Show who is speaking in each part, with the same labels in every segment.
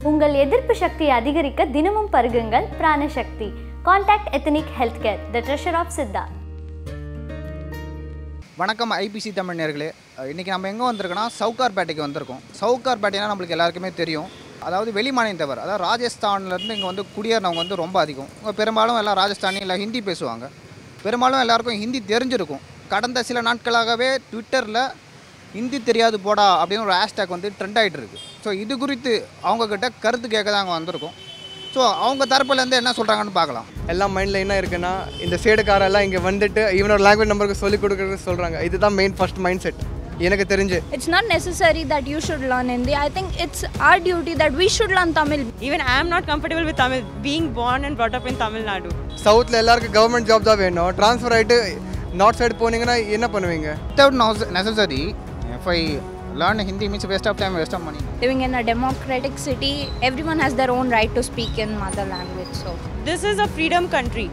Speaker 1: உங்கள் எதிர்ப்பு சக்தியை அதிகரிக்க தினமும் பருகுங்கள் Pranasakthi. Contact ethnic health care, the treasure of Siddha.
Speaker 2: வணக்கம் ஐபிசி தமிழ் நேயர்களே. இன்றைக்கி நம்ம எங்கே வந்திருக்கோன்னா சவுகார்பேட்டைக்கு வந்திருக்கோம். சவுகார்பேட்டைனா நம்மளுக்கு எல்லாருக்குமே தெரியும். அதாவது வெளி மாநிலத்தவர், அதாவது ராஜஸ்தான்லேருந்து இங்கே வந்து குடியேறினவங்க வந்து ரொம்ப அதிகம். பெரும்பாலும் எல்லாம் ராஜஸ்தானி இல்லை ஹிந்தி பேசுவாங்க. பெரும்பாலும் எல்லாருக்கும் ஹிந்தி தெரிஞ்சிருக்கும். கடந்த சில நாட்களாகவே ட்விட்டரில் ஹிந்தி தெரியாது போடா அப்படின்னு ஒரு ஹேஷ்டேக் வந்து ட்ரெண்ட் ஆகிட்டு இருக்குது. ஸோ இது குறித்து அவங்கக்கிட்ட கருத்து கேட்க தான் அங்கே வந்திருக்கோம். ஸோ அவங்க தரப்புலேருந்து என்ன சொல்கிறாங்கன்னு பார்க்கலாம்.
Speaker 3: எல்லாம் மைண்டில் என்ன இருக்குன்னா, இந்த சைடுக்காரெல்லாம் இங்கே வந்துட்டு இவனோட லாங்குவேஜ் நம்பருக்கு சொல்லிக் கொடுக்குறது சொல்கிறாங்க. இதுதான் மெயின் ஃபர்ஸ்ட் மைண்ட் செட் எனக்கு தெரிஞ்சு.
Speaker 4: It's not necessary that you should learn Hindi. I think it's our duty that we should learn Tamil.
Speaker 5: Even I am not comfortable with Tamil, being born and brought up in Tamil Nadu.
Speaker 3: சவுத்தில் எல்லாருக்கும் government job தான் வேணும். Transfer ஆகிட்டு north side போனீங்கன்னா என்ன பண்ணுவீங்க?
Speaker 2: Without necessary, if I learn Hindi means waste of time, waste of money.
Speaker 4: Living in a democratic city, everyone has their own right to speak in mother language. So
Speaker 5: This is a freedom country.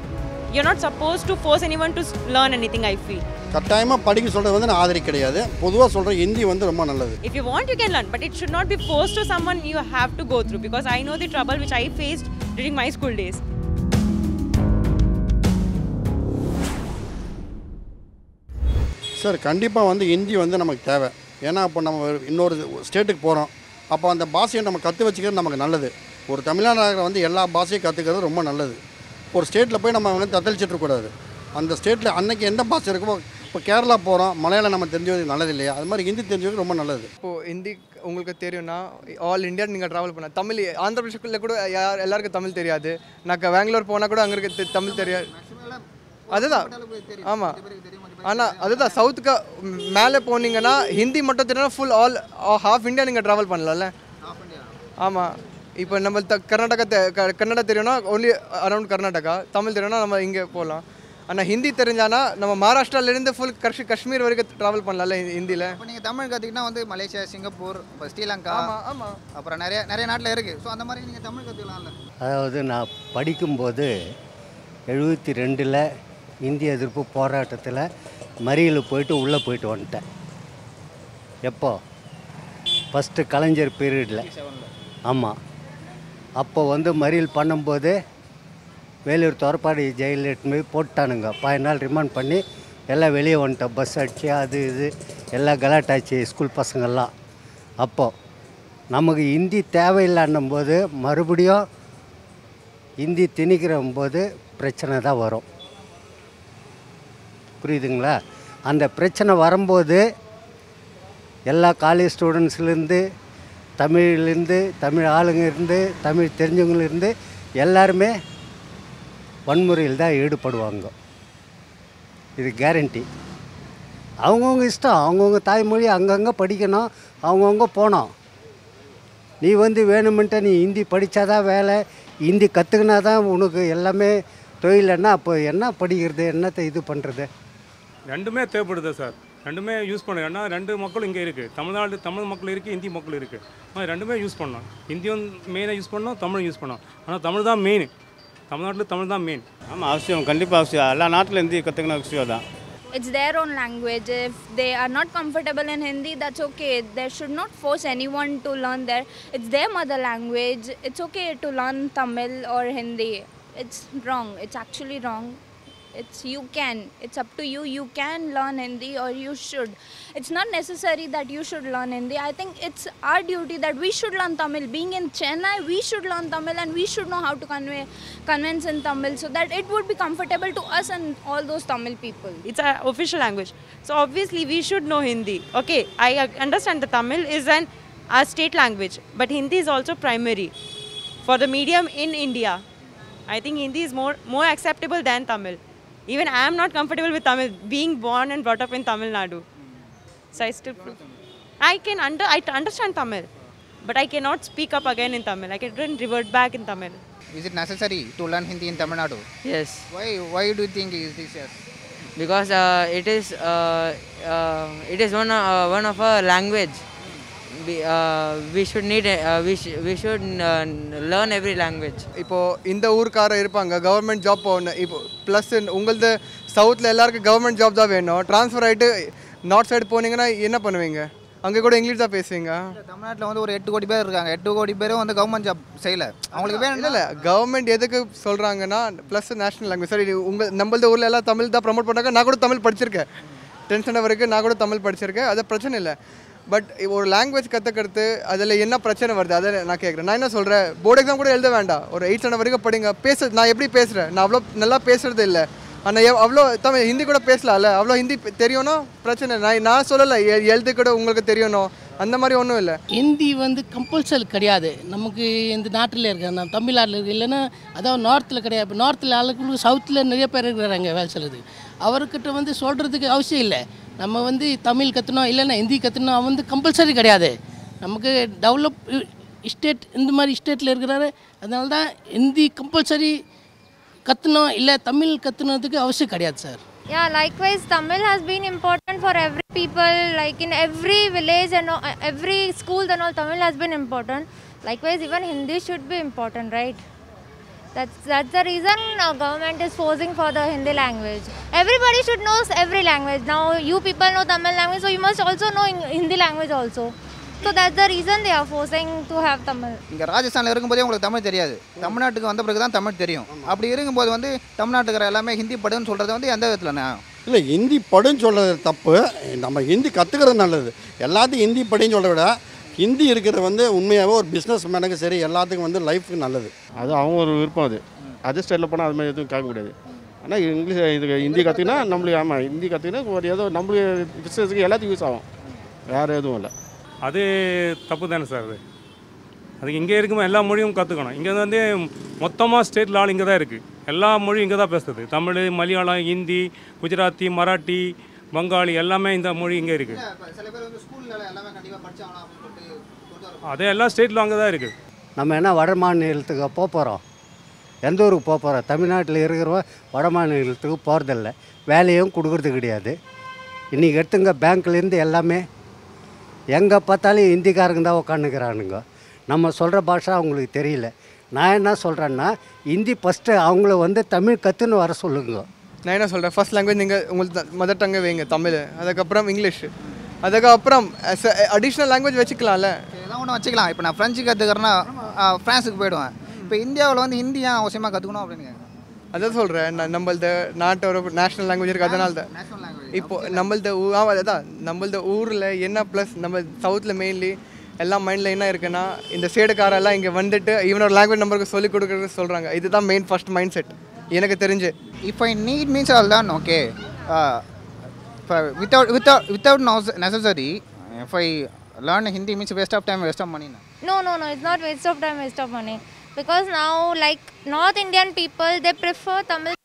Speaker 5: You're not supposed to force anyone to learn anything, I feel.
Speaker 6: கட்டாயமாக படிக்க சொல்கிறது வந்து நான் ஆதரிக்க கிடையாது. பொதுவாக சொல்கிறேன் ஹிந்தி வந்து ரொம்ப நல்லது.
Speaker 5: If you want, you can learn, but it should not be forced to someone you have to go through, because I know the trouble which I faced during my school days.
Speaker 6: Sir கண்டிப்பாக வந்து ஹிந்தி வந்து நமக்கு தேவை. ஏன்னா அப்போ நம்ம இன்னொரு ஸ்டேட்டுக்கு போகிறோம், அப்போ அந்த பாஷையை நம்ம கற்று வச்சுக்கிறது நமக்கு நல்லது. ஒரு தமிழ்நாட்டில் வந்து எல்லா பாஷையும் கற்றுக்கிறது ரொம்ப நல்லது. ஒரு ஸ்டேட்டில் போய் நம்ம வந்து தத்தளிச்சிட்ருக்கூடாது. அந்த ஸ்டேட்டில் அன்றைக்கி எந்த பாஷை இருக்கோ, இப்போ கேரளா போகிறோம், மலையாளம் நம்ம தெரிஞ்சது நல்லது இல்லையா? அது மாதிரி ஹிந்தி தெரிஞ்சது ரொம்ப நல்லது.
Speaker 3: இப்போது ஹிந்தி உங்களுக்கு தெரியும்னா ஆல் இந்தியா நீங்கள் ட்ராவல் பண்ண. தமிழ் ஆந்திர பிரதேசத்தில் கூட எல்லாருக்கும் தமிழ் தெரியாது. நான் பெங்களூர் போனால் கூட அங்கே இருக்க தமிழ் தெரியாது. அதுதான் ஆமாம். ஆனால் அதுதான் சவுத்துக்கு மேலே போனீங்கன்னா ஹிந்தி மட்டும் தெரியும்னா ஃபுல் ஆல் ஹாஃப் இந்தியா நீங்கள் ட்ராவல் பண்ணலாம்ல. ஆமாம். இப்போ நம்ம கன்னடா தெரியும்னா ஒன்லி அரவுண்ட் கர்நாடகா. தமிழ் தெரியும்னா நம்ம இங்கே போகலாம். ஆனால் ஹிந்தி தெரிஞ்சானா நம்ம மகாராஷ்டிராலேருந்து ஃபுல் காஷ்மீர் வரைக்கும் ட்ராவல் பண்ணலாம்ல ஹிந்தியில்.
Speaker 2: இப்போ நீங்கள் தமிழ் கற்றுக்கிட்டா வந்து மலேசியா, சிங்கப்பூர், இப்போ ஸ்ரீலங்கா,
Speaker 3: ஆமாம்,
Speaker 2: அப்புறம் நிறைய நாட்டில் இருக்குது. ஸோ அந்த மாதிரி நீங்கள் தமிழ் கற்றுக்கலாம்ல.
Speaker 7: அதாவது நான் படிக்கும்போது 72 இந்திய எதிர்ப்பு போராட்டத்தில் மறியல் போயிட்டு உள்ளே போயிட்டு வந்துட்டேன். எப்போ? ஃபஸ்ட்டு கலைஞர் பீரியடில். ஆமாம். அப்போ வந்து மறியல் பண்ணும்போது வேலூர் தோரப்பாடி ஜெயிலில் எடுத்து போய் போட்டானுங்க. 5 நாள் ரிமாண்ட் பண்ணி எல்லாம் வெளியே வந்துட்டோம். பஸ் அடிச்சு அது இது எல்லாம் கலாட்டாச்சு ஸ்கூல் பசங்கள்லாம். அப்போது நமக்கு ஹிந்தி தேவையில்லைன்னும் போது மறுபடியும் ஹிந்தி திணிக்கிற போது பிரச்சனை தான் வரும். புரியுதுங்களா? அந்த பிரச்சனை வரும்போது எல்லா காலேஜ் ஸ்டூடெண்ட்ஸ்லேருந்து, தமிழ்லேருந்து, தமிழ் ஆளுங்க இருந்து, தமிழ் தெரிஞ்சவங்களிருந்து எல்லாருமே வன்முறையில் தான் ஈடுபடுவாங்க. இது கேரண்டி. அவங்கவுங்க இஷ்டம், அவங்கவுங்க தாய்மொழி அங்கங்கே படிக்கணும், அவங்கவுங்க போனோம். நீ வந்து வேணுமென்ட்டு நீ ஹிந்தி படித்தாதான் வேலை, ஹிந்தி கற்றுக்கினா தான் உனக்கு எல்லாமே தொழில்னா அப்போ என்ன படிக்கிறது, என்னத்தை இது பண்ணுறது?
Speaker 8: ரெண்டுமே தேவைப்படுது சார். ரெண்டுமே யூஸ் பண்ணுங்க. ஏன்னா ரெண்டு மக்களும் இங்கே இருக்குது. தமிழ் மக்கள் இருக்குது, ஹிந்தி மக்கள் இருக்குது. ரெண்டுமே யூஸ் பண்ணலாம். ஹிந்தியும் மெயினாக யூஸ் பண்ணோம், தமிழும் யூஸ் பண்ணோம். ஆனால் தமிழ் தான் மெயின். தமிழ்நாட்டில் தமிழ் தான் மெயின்.
Speaker 9: ஆமாம், அவசியம், கண்டிப்பாக அவசியம். எல்லா நாட்டில் ஹிந்தி கற்றுக்கணும் அவசியம் தான்.
Speaker 4: it's their own language. If they are not comfortable in Hindi, that's okay. They should not force anyone to learn it's their mother language. It's okay to learn Tamil or Hindi. It's wrong. It's actually wrong. It's up to you. You can learn Hindi or you should. It's not necessary that you should learn Hindi. I think it's our duty that we should learn Tamil. Being in Chennai, we should learn Tamil and we should know how to convince in Tamil so that it would be comfortable to us and all those Tamil people.
Speaker 5: It's an official language. So obviously we should know Hindi. Okay, I understand that Tamil is our state language, but Hindi is also primary for the medium in India. I think Hindi is more acceptable than Tamil. Even I am not comfortable with Tamil, being born and brought up in Tamil Nadu. So I understand Tamil, but I cannot speak up again in Tamil. I can revert back in Tamil.
Speaker 2: Is it necessary to learn Hindi in Tamil Nadu?
Speaker 10: Yes.
Speaker 2: Why do you think is this? Yes?
Speaker 10: Because it is one of a language. We should learn every language.
Speaker 3: இப்போது இந்த ஊருக்காரர் இருப்பாங்க, government job போகணும். இப்போ plus உங்களது சவுத்தில் எல்லாருக்கும் government job தான் வேணும். ட்ரான்ஸ்ஃபர் ஆகிட்டு நார்த் சைடு போனீங்கன்னா என்ன பண்ணுவீங்க? அங்கே கூட இங்கிலீஷ் தான் பேசுவீங்க.
Speaker 2: தமிழ்நாட்டில் வந்து ஒரு 8 கோடி பேர் இருக்காங்க. 8 கோடி பேரும் வந்து கவர்மெண்ட் ஜாப் செய்யலை. அவங்களுக்கு வேணும்.
Speaker 3: இல்லை கவர்மெண்ட் எதுக்கு சொல்கிறாங்கன்னா ப்ளஸ் நேஷனல் லாங்குவேஜ். சரி நம்மளது ஊரில் எல்லாம் தமிழ் தான் ப்ரமோட் பண்ணாங்க. நான் கூட தமிழ் படிச்சிருக்கேன். 10th ஸ்டாண்டர்ட் வரைக்கும் நான் கூட தமிழ் படிச்சிருக்கேன். அது பிரச்சனை இல்லை. பட் ஒரு லாங்குவேஜ் கற்றுக்கிறது அதில் என்ன பிரச்சனை வருது அதை நான் கேட்குறேன். நான் என்ன சொல்கிறேன், போர்டு எக்ஸாம் கூட எழுத வேண்டாம். ஒரு 8th ஸ்டாண்டர்ட் வரைக்கும் படிங்க. நான் எப்படி பேசுகிறேன், நான் அவ்வளோ நல்லா பேசுகிறது இல்லை. ஆனால் அவ்வளோ தமிழ் ஹிந்தி கூட பேசலாம்ல. அவ்வளோ ஹிந்தி தெரியணும் பிரச்சனை. நான் சொல்லலை எழுது கூட உங்களுக்கு தெரியணும் அந்த மாதிரி ஒன்றும் இல்லை.
Speaker 11: ஹிந்தி வந்து கம்பல்சரி கிடையாது நமக்கு இந்த நாட்டில் இருக்க. நம்ம தமிழ்நாட்டில் இருக்கு இல்லைன்னா அதாவது நார்த்தில் கிடையாது. இப்போ நார்த்தில் ஆளுக்கு சவுத்தில் நிறைய பேர் இருக்கிறாங்க வேலை சொல்லுது. அவர்கிட்ட வந்து சொல்கிறதுக்கு அவசியம் இல்லை. நம்ம வந்து தமிழ் கற்றுனோம் இல்லைன்னா ஹிந்தி கற்றுனோம் அவன் வந்து கம்பல்சரி கிடையாது. நமக்கு டெவலப் ஸ்டேட் இந்த மாதிரி ஸ்டேட்டில் இருக்கிறாரு. அதனால தான் ஹிந்தி கம்பல்சரி கற்றுனோம் இல்லை தமிழ் கற்றுனதுக்கு அவசியம் கிடையாது sir.
Speaker 12: Yeah, likewise Tamil has been important for every people, like in every village and every school and all Tamil has been important. Likewise even Hindi should be important, right? That's the reason government is forcing for the Hindi language. Everybody should know every language. Now you people know Tamil language, so you must also know Hindi language also. So that's the reason they are forcing to have Tamil.
Speaker 2: இங்கே ராஜஸ்தானில் இருக்கும்போதே உங்களுக்கு தமிழ் தெரியாது. தமிழ்நாட்டுக்கு வந்த பிறகு தான் தமிழ் தெரியும். அப்படி இருக்கும்போது வந்து தமிழ்நாட்டுக்கிற எல்லாமே ஹிந்தி படுன்னு சொல்கிறது வந்து எந்த விதத்துலண்ணா?
Speaker 6: இல்லை ஹிந்தி படுன்னு சொல்கிறது தப்பு. நம்ம ஹிந்தி கற்றுக்கிறது நல்லது. எல்லாத்தையும் ஹிந்தி படின்னு சொல்கிறத விட ஹிந்தி இருக்கிறது வந்து உண்மையாகவே ஒரு பிஸ்னஸ் மேனுக்கு சரி எல்லாத்துக்கும் வந்து லைஃபுக்கு நல்லது.
Speaker 9: அது அவங்க ஒரு விருப்பம். அது அதர் ஸ்டைலில் போனால் அது மாதிரி எதுவும் கேட்க முடியாது. ஆனால் இங்கிலீஷ் இது ஹிந்தி கற்றுக்கினா நம்மளுக்கு ஆமாம் ஹிந்தி கற்றுக்கினா ஒரு ஏதோ நம்மளுக்கு பிஸ்னஸுக்கு எல்லாத்துக்கும் யூஸ் ஆகும். வேறு எதுவும் இல்லை.
Speaker 8: அது தப்பு தானே சார். அதுக்கு இங்கே இருக்கும்போது எல்லா மொழியும் கற்றுக்கணும். இங்கே வந்து மொத்தமாக ஸ்டேட்டில் ஆள் இங்கே தான் இருக்குது. எல்லா மொழியும் இங்கே தான் பேசுறது. தமிழ், மலையாளம், ஹிந்தி, குஜராத்தி, மராட்டி, பங்காளி எல்லாமே இந்த மொழி இங்கே இருக்குது. அதே எல்லா ஸ்டேட்டிலும் அங்கே தான் இருக்குது.
Speaker 7: நம்ம என்ன வட மாநிலத்துக்கு போக போகிறோம்? எந்த ஊருக்கு போக போகிறோம்? தமிழ்நாட்டில் இருக்கிறவங்க வட மாநிலத்துக்கு போகிறதில்ல. வேலையும் கொடுக்குறது கிடையாது. இன்றைக்கி எடுத்துங்க பேங்க்லேருந்து எல்லாமே எங்கே பார்த்தாலும் ஹிந்திக்காரங்க தான் உட்காந்துக்கிறானுங்க. நம்ம சொல்கிற பாஷை அவங்களுக்கு தெரியல. நான் என்ன சொல்கிறேன்னா ஹிந்தி ஃபஸ்ட்டு அவங்கள வந்து தமிழ் கற்றுன்னு வர சொல்லுங்க.
Speaker 3: நான் என்ன சொல்கிறேன், ஃபர்ஸ்ட் லாங்குவேஜ் நீங்கள் உங்களுக்கு மதர் டங்கை வைங்க தமிழ், அதுக்கப்புறம் இங்கிலீஷ், அதுக்கப்புறம் அடிஷ்னல் லாங்குவேஜ் வச்சுக்கலாம்ல.
Speaker 2: ஏதாவது ஒன்று வச்சுக்கலாம். இப்போ நான் ஃப்ரெஞ்சு கற்றுக்கிறேன்னா ஃப்ரான்ஸுக்கு போயிடுவேன். இப்போ இந்தியாவில் வந்து ஹிந்தி ஏன் அவசியமாக கற்றுக்கணும் அப்படின்னு கேட்குறேன்.
Speaker 3: அதான் சொல்கிறேன், நம்மளது நாட்டோட நேஷ்னல் லாங்குவேஜ் இருக்குது. அதனால தான் இப்போது நம்மளது ஊரில் என்ன ப்ளஸ் நம்ம சவுத்தில் மெயின்லி எல்லா மைண்டில் என்ன இருக்குன்னா இந்த சைடுக்காரெல்லாம் இங்கே வந்துட்டு இவனோட லாங்குவேஜ் நம்மளுக்கு சொல்லிக் கொடுக்குறது சொல்கிறாங்க. இதுதான் மெயின் ஃபர்ஸ்ட் மைண்ட் செட் எனக்கு தெரிஞ்சு.
Speaker 2: If I need means I'll learn, okay. Without necessary, if I learn Hindi means waste of time, waste of money.
Speaker 12: No, it's not waste of time, waste of money. Because now like North Indian people, they prefer Tamil,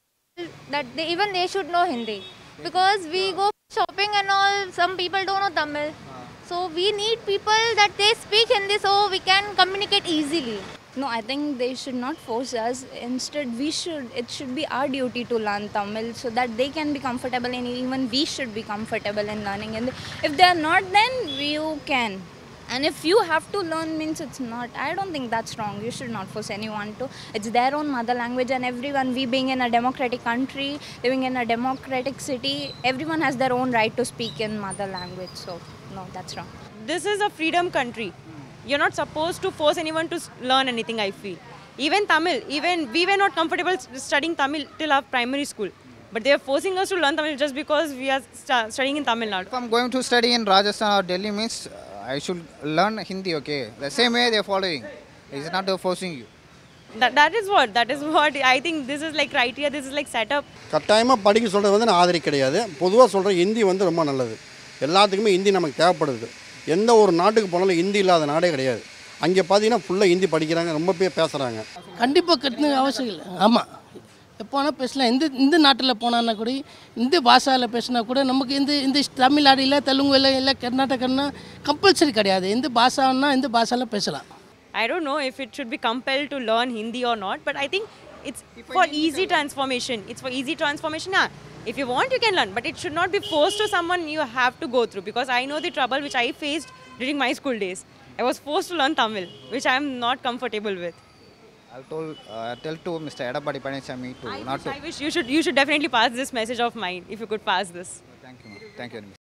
Speaker 12: that they should know Hindi. Because we go shopping and all, some people don't know Tamil. So we need people that they speak Hindi so we can communicate easily.
Speaker 4: No, I think they should not force us. Instead, it should be our duty to learn Tamil so that they can be comfortable and even we should be comfortable in learning. And if they are not, then you can. And if you have to learn means it's not, I don't think that's wrong. You should not force anyone to. It's their own mother language and everyone, we being in a democratic country, living in a democratic city, everyone has their own right to speak in mother language. So, no, that's wrong.
Speaker 5: This is a freedom country. You're not supposed to force anyone to learn anything, I feel. Even Tamil, we were not comfortable studying Tamil till our primary school. But they are forcing us to learn Tamil just because we are studying in Tamil Nadu.
Speaker 2: If I'm going to study in Rajasthan or Delhi means I should learn Hindi, okay? The same way they're following. It's not forcing you.
Speaker 5: That is what I think this is like criteria, this is like setup.
Speaker 6: கட்டாயமாக படிக்க சொல்கிறது வந்து நான் ஆதரி கிடையாது. பொதுவாக சொல்கிறேன் ஹிந்தி வந்து ரொம்ப நல்லது. எல்லாத்துக்குமே ஹிந்தி நமக்கு தேவைப்படுது. எந்த ஒரு நாட்டுக்கு போனாலும் ஹிந்தி இல்லாத நாடே கிடையாது. அங்கே பார்த்தீங்கன்னா ஃபுல்லாக ஹிந்தி படிக்கிறாங்க, ரொம்ப பேர் பேசுகிறாங்க.
Speaker 11: கண்டிப்பாக கற்றுக்க அவசியம் இல்லை. ஆமாம், எப்போனா பேசலாம். இந்த நாட்டில் போனான்னா கூட இந்த பாஷாவில் பேசினா கூட நமக்கு இந்த தமிழ்நாடு இல்லை, தெலுங்கு இல்லை கர்நாடகன்னா கம்பல்சரி கிடையாது. இந்த பாஷான்னா இந்த பாஷாவில் பேசலாம்.
Speaker 5: I don't know if it should be compelled to learn Hindi or not, but I think it's for easy transformation. It's for easy transformation. If you want, you can learn, but it should not be forced to someone you have to go through. Because I know the trouble which I faced during my school days. I was forced to learn Tamil, which I am not comfortable with.
Speaker 2: I'll tell to Mr. Edappadi Palaniswamy to not to.
Speaker 5: I wish you should definitely pass this message of mine. If you could pass this.
Speaker 2: Thank you very much.